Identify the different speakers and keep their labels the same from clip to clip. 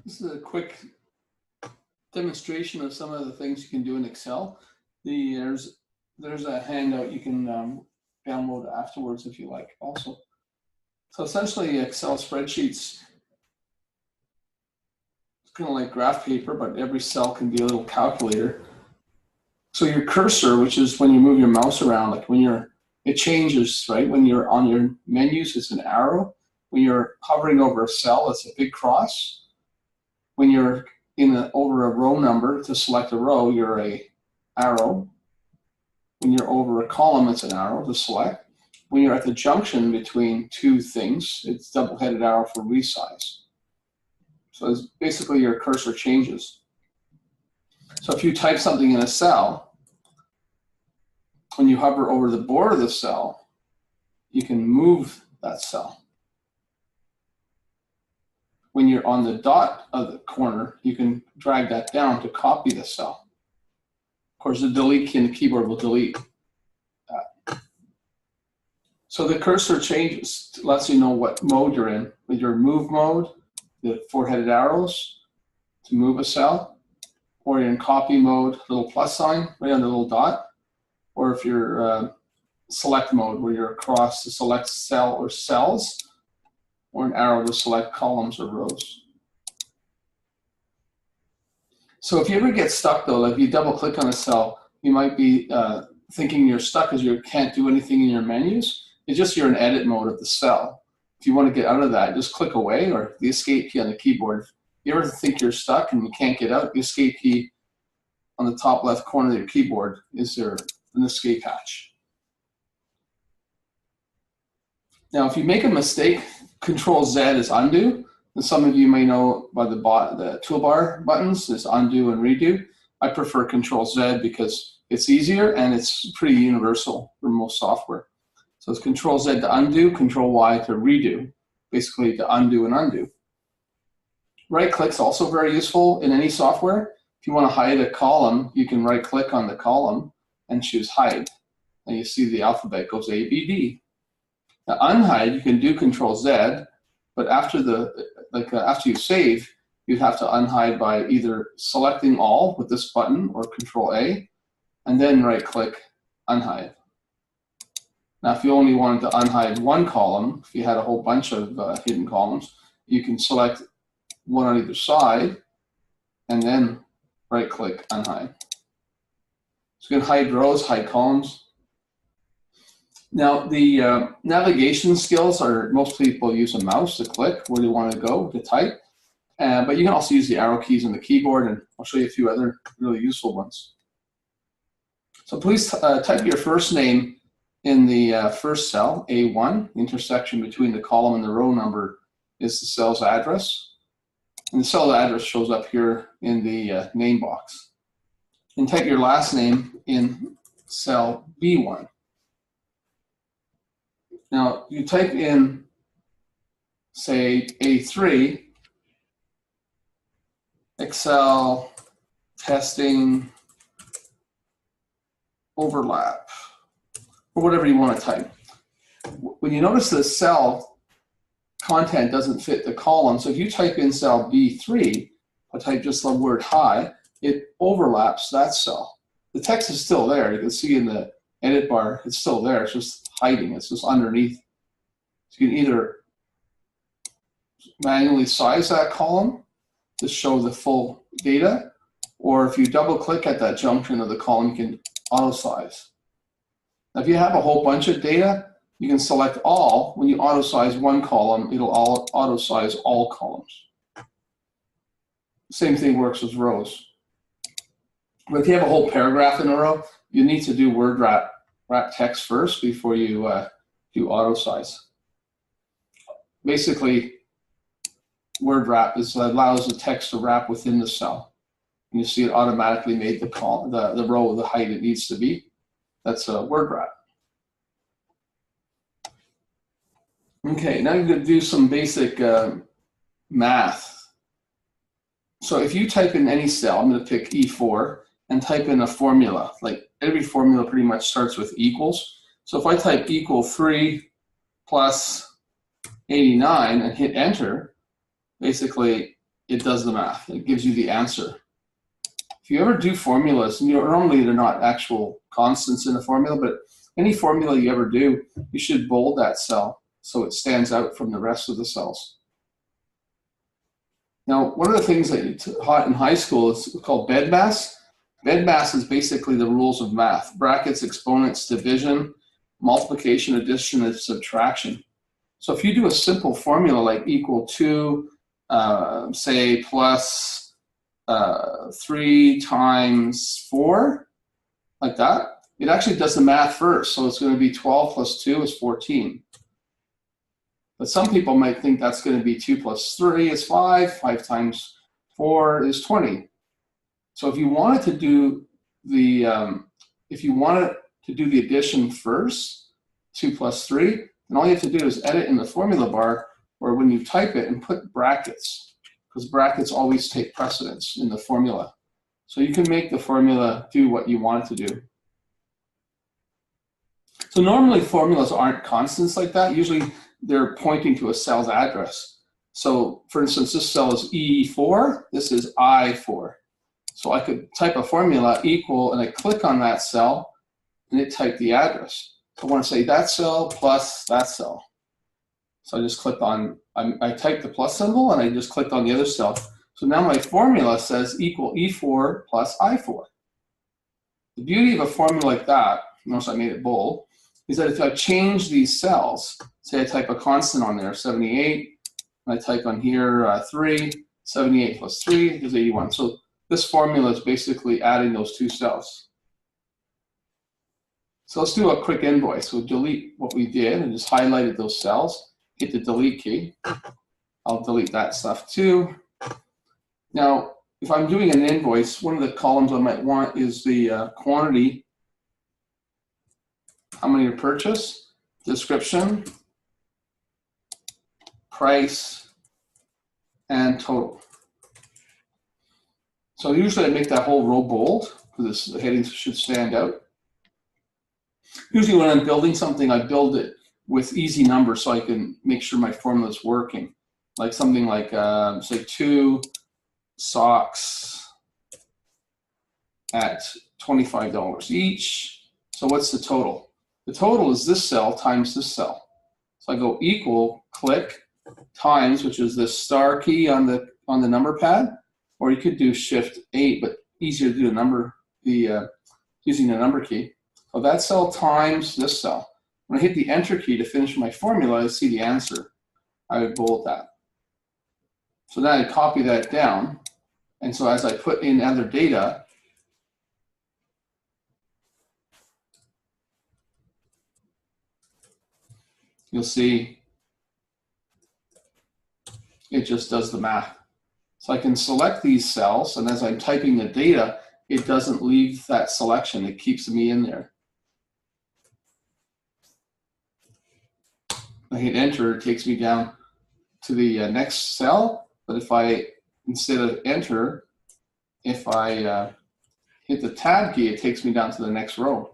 Speaker 1: This is a quick demonstration of some of the things you can do in Excel. There's a handout you can download afterwards if you like also. So essentially Excel spreadsheets, it's kind of like graph paper, but every cell can be a little calculator. So your cursor, which is when you move your mouse around, like when it changes, right? When you're on your menus, it's an arrow. When you're hovering over a cell, it's a big cross. When you're over a row number to select a row, you're a arrow. When you're over a column, it's an arrow to select. When you're at the junction between two things, it's double-headed arrow for resize. So it's basically your cursor changes. So if you type something in a cell, when you hover over the border of the cell, you can move that cell. When you're on the dot of the corner, you can drag that down to copy the cell. Of course, the delete key in the keyboard will delete that. So the cursor changes, lets you know what mode you're in. With your move mode, the four-headed arrows to move a cell, or you're in copy mode, little plus sign right on the little dot, or if you're select mode, where you're across to select cell or cells, or an arrow to select columns or rows. So if you ever get stuck though, like if you double click on a cell, you might be thinking you're stuck because you can't do anything in your menus. It's just you're in edit mode of the cell. If you want to get out of that, just click away, or the escape key on the keyboard. If you ever think you're stuck and you can't get out, the escape key on the top left corner of your keyboard is an escape hatch. Now, if you make a mistake, Control-Z is undo. And some of you may know by the toolbar buttons is undo and redo. I prefer Control-Z because it's easier and it's pretty universal for most software. So it's Control-Z to undo, Control-Y to redo, basically to undo and undo. Right-click's also very useful in any software. If you want to hide a column, you can right-click on the column and choose Hide. And you see the alphabet goes A, B, D. Now unhide, you can do Control-Z, but after you save, you'd have to unhide by either selecting all with this button or Control-A, and then right-click unhide. Now if you only wanted to unhide one column, if you had a whole bunch of hidden columns, you can select one on either side, and then right-click unhide. So you can hide rows, hide columns. Now, the navigation skills are, most people use a mouse to click where they want to go to type, but you can also use the arrow keys on the keyboard, and I'll show you a few other really useful ones. So please type your first name in the first cell, A1. The intersection between the column and the row number is the cell's address. And the cell address shows up here in the name box. And type your last name in cell B1. Now, you type in, say, A3, Excel testing overlap, or whatever you want to type. When you notice the cell content doesn't fit the column, so if you type in cell B3, I type just the word hi, it overlaps that cell. The text is still there. You can see in the edit bar, it's still there. It's just hiding. It's just underneath. So you can either manually size that column to show the full data, or if you double click at that junction of the column, you can auto size. Now, if you have a whole bunch of data, you can select all. When you auto size one column, it'll auto size all columns. Same thing works with rows. But if you have a whole paragraph in a row, you need to do word wrap text first before you do auto size. Basically, word wrap allows the text to wrap within the cell. And you see it automatically made the row the height it needs to be. That's a word wrap. Okay, now you're going to do some basic math. So if you type in any cell, I'm going to pick E4 and type in a formula. Like every formula pretty much starts with equals. So if I type equal 3 plus 89 and hit enter, basically it does the math. It gives you the answer. If you ever do formulas, and normally they're not actual constants in a formula, but any formula you ever do, you should bold that cell so it stands out from the rest of the cells. Now, one of the things that you taught in high school is called BEDMAS. BEDMAS is basically the rules of math: brackets, exponents, division, multiplication, addition, and subtraction. So if you do a simple formula like equal to, say, plus 3 times 4, like that, it actually does the math first. So it's going to be 12 plus 2 is 14. But some people might think that's going to be 2 plus 3 is 5, 5 times 4 is 20. So if you wanted to do the addition first, 2 plus 3, then all you have to do is edit in the formula bar, or when you type it, and put brackets, because brackets always take precedence in the formula. So you can make the formula do what you want it to do. So normally formulas aren't constants like that. Usually they're pointing to a cell's address. So for instance, this cell is E4, this is I4. So I could type a formula equal, and I click on that cell, and it typed the address. So I want to say that cell plus that cell. So I just clicked on, I typed the plus symbol, and I just clicked on the other cell. So now my formula says equal E4 plus I4. The beauty of a formula like that, notice I made it bold, is that if I change these cells, say I type a constant on there, 78, and I type on here 3, 78 plus 3 is 81. So this formula is basically adding those two cells. So let's do a quick invoice. We'll delete what we did and just highlighted those cells. Hit the delete key. I'll delete that stuff too. Now, if I'm doing an invoice, one of the columns I might want is the quantity, how many to purchase, description, price, and total. So usually I make that whole row bold, because the headings should stand out. Usually when I'm building something, I build it with easy numbers so I can make sure my formula is working. Like something like, say, 2 socks at $25 each. So what's the total? The total is this cell times this cell. So I go equal, click, times, which is the star key on the number pad, or you could do Shift 8, but easier to do using the number key. So that cell times this cell. When I hit the Enter key to finish my formula, I see the answer. I would bold that. So then I copy that down, and so as I put in other data, you'll see it just does the math. So I can select these cells, and as I'm typing the data, it doesn't leave that selection. It keeps me in there. I hit Enter, it takes me down to the next cell, but if I, instead of Enter, if I hit the Tab key, it takes me down to the next row.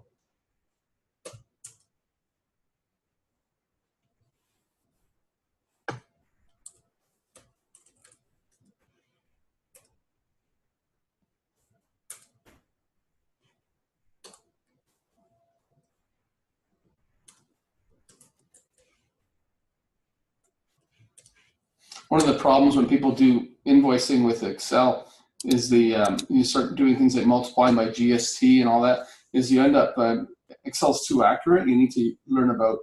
Speaker 1: One of the problems when people do invoicing with Excel is you start doing things like multiplying by GST and all that, is you end up, Excel's too accurate. You need to learn about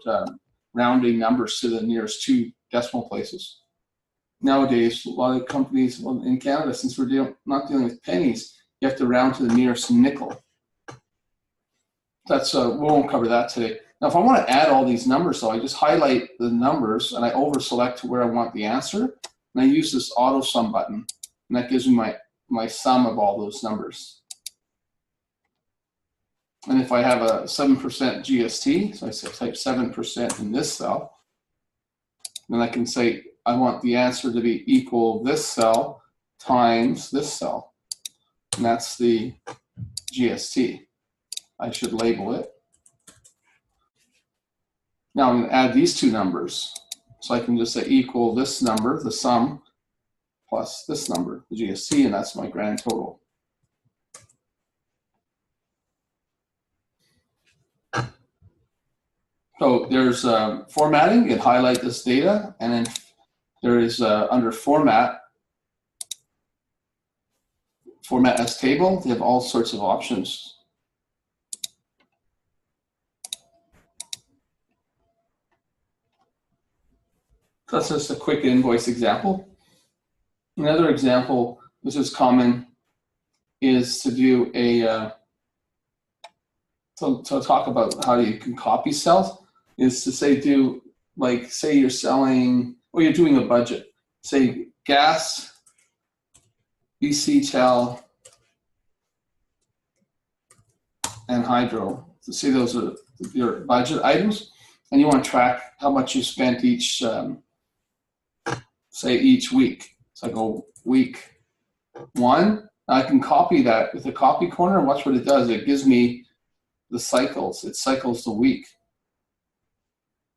Speaker 1: rounding numbers to the nearest 2 decimal places. Nowadays, a lot of companies, well, in Canada, since we're not dealing with pennies, you have to round to the nearest nickel. That's we won't cover that today. Now, if I want to add all these numbers, though, I just highlight the numbers and I over-select to where I want the answer, and I use this Autosum button, and that gives me my sum of all those numbers. And if I have a 7% GST, so I type 7% in this cell, then I can say I want the answer to be equal this cell times this cell, and that's the GST. I should label it. Now I'm going to add these two numbers. So I can just say equal this number, the sum, plus this number, the GSC, and that's my grand total. So there's formatting, you can highlight this data, and then there is under format as table, they have all sorts of options. That's just a quick invoice example. Another example, which is common, is to do a, to talk about how you can copy cells, is to say do, like say you're selling, or you're doing a budget. Say gas, BC Tel, and hydro. So say those are your budget items, and you want to track how much you spent each, say each week. So I go week 1. I can copy that with a copy corner, and watch what it does. It gives me the cycles. It cycles the week.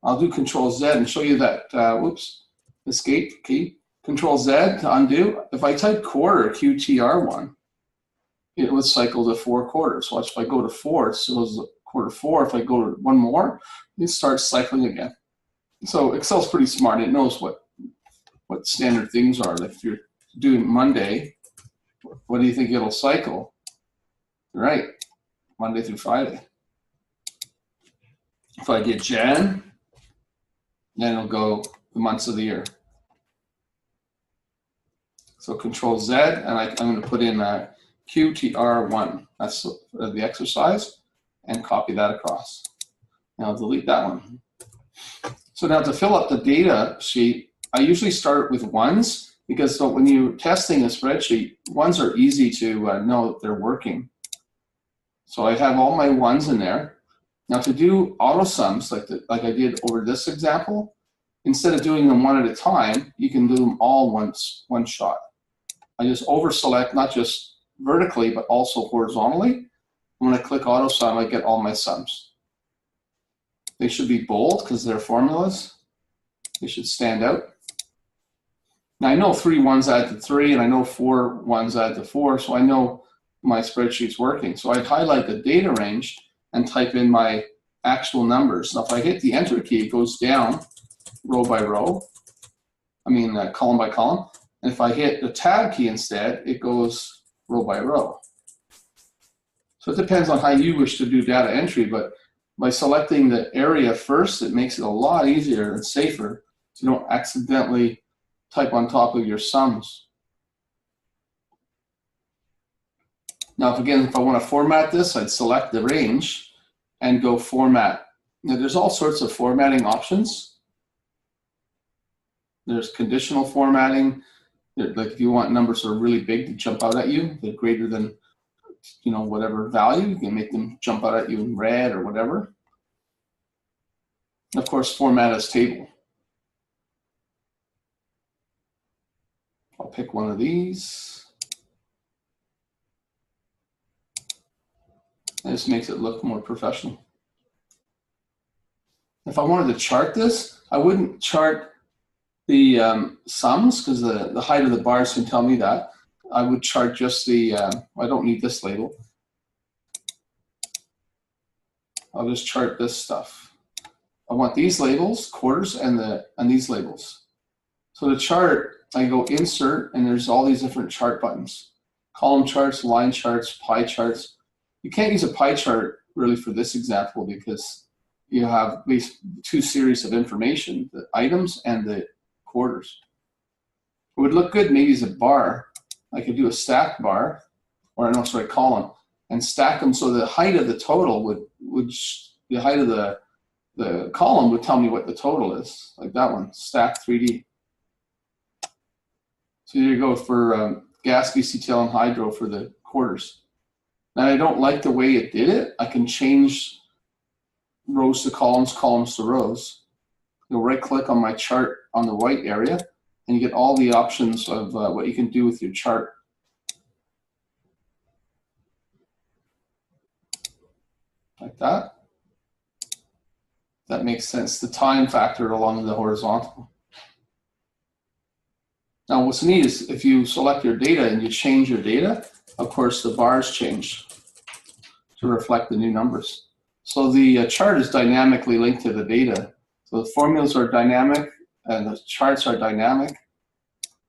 Speaker 1: I'll do Control Z and show you that, whoops, escape key. Control Z to undo. If I type quarter, QTR1, it would cycle to 4 quarters. Watch, if I go to 4, so it goes quarter 4. If I go to 1 more, it starts cycling again. So Excel's pretty smart. It knows what standard things are. Like if you're doing Monday, what do you think it'll cycle? Right, Monday through Friday. If I get Jan, then it'll go the months of the year. So Control Z, and I'm going to put in QTR1. That's the exercise, and copy that across. And I'll delete that one. So now to fill up the data sheet, I usually start with ones, because so when you're testing a spreadsheet, ones are easy to know that they're working. So I have all my ones in there. Now to do auto sums, like I did over this example, instead of doing them one at a time, you can do them all one shot. I just over select, not just vertically, but also horizontally. When I click auto sum, I get all my sums. They should be bold because they're formulas. They should stand out. Now I know 3 ones add to 3, and I know 4 ones add to 4, so I know my spreadsheet's working. So I'd highlight the data range and type in my actual numbers. Now if I hit the enter key, it goes down row by row, column by column. And if I hit the tab key instead, it goes row by row. So it depends on how you wish to do data entry, but by selecting the area first, it makes it a lot easier and safer so you don't accidentally type on top of your sums. Now, if I want to format this, I'd select the range and go format. Now, there's all sorts of formatting options. There's conditional formatting. Like if you want numbers that are really big to jump out at you, they're greater than, whatever value, you can make them jump out at you in red or whatever. And of course, format as table. I'll pick one of these. And this makes it look more professional. If I wanted to chart this, I wouldn't chart the sums, because the height of the bars can tell me that. I would chart just the, I don't need this label. I'll just chart this stuff. I want these labels, quarters, and these labels. So to chart, I go insert, and there's all these different chart buttons. Column charts, line charts, pie charts. You can't use a pie chart really for this example because you have these 2 series of information, the items and the quarters. It would look good maybe as a bar. I could do a stack bar, or no, sorry, column, and stack them so the height of the total the height of the column would tell me what the total is, like that one, stack 3D. So there you go for gas, BCTL, and hydro for the quarters. Now I don't like the way it did it. I can change rows to columns, columns to rows. You'll right click on my chart on the white area, and you get all the options of what you can do with your chart. Like that. That makes sense. The time factor along the horizontal. Now what's neat is if you select your data and you change your data, of course the bars change to reflect the new numbers. So the chart is dynamically linked to the data. So the formulas are dynamic and the charts are dynamic.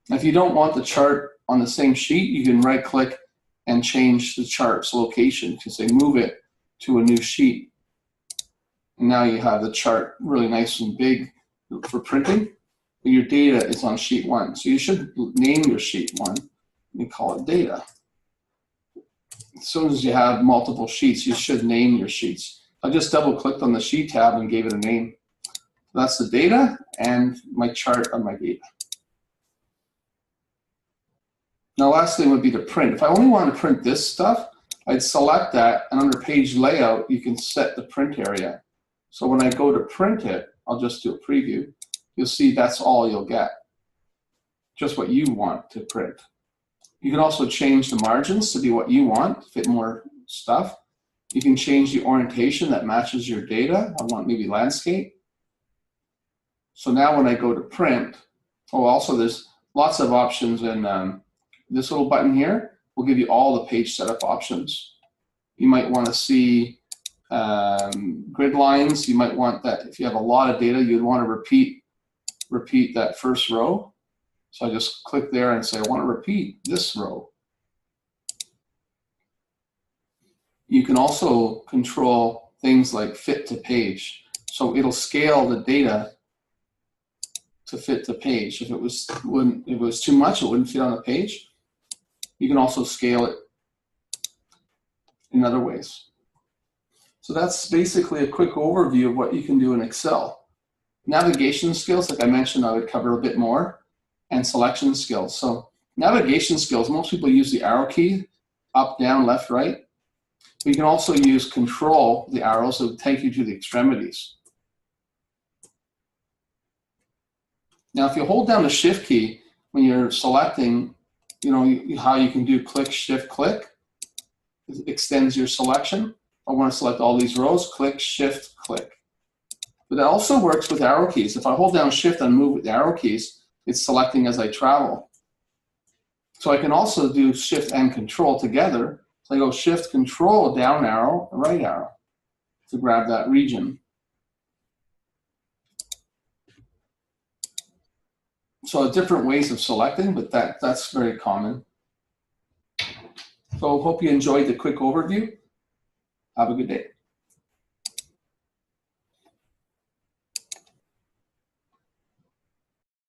Speaker 1: If you don't want the chart on the same sheet, you can right click and change the chart's location. You can say move it to a new sheet. And now you have the chart really nice and big for printing. But your data is on sheet 1. So you should name your sheet 1 and call it data. As soon as you have multiple sheets, you should name your sheets. I just double clicked on the sheet tab and gave it a name. That's the data and my chart of my data. Now last thing would be to print. If I only want to print this stuff, I'd select that, and under page layout, you can set the print area. So when I go to print it, I'll just do a preview. You'll see that's all you'll get, just what you want to print. You can also change the margins to be what you want, fit more stuff. You can change the orientation that matches your data. I want maybe landscape. So now when I go to print, oh, also there's lots of options in this little button here will give you all the page setup options. You might want to see grid lines. You might want that if you have a lot of data, you'd want to repeat that first row. So I just click there and say, I want to repeat this row. You can also control things like fit to page. So it'll scale the data to fit the page. If it was too much, it wouldn't fit on the page. You can also scale it in other ways. So that's basically a quick overview of what you can do in Excel. Navigation skills, like I mentioned, I would cover a bit more, and selection skills. So navigation skills, most people use the arrow key, up, down, left, right. But you can also use control, the arrows that will take you to the extremities. Now, if you hold down the shift key when you're selecting, how you can do click, shift, click. It extends your selection. I want to select all these rows, click, shift, click. But that also works with arrow keys. If I hold down shift and move with the arrow keys, it's selecting as I travel. So I can also do shift and control together. So I go shift, control, down arrow, right arrow to grab that region. So different ways of selecting, but that's very common. So hope you enjoyed the quick overview. Have a good day.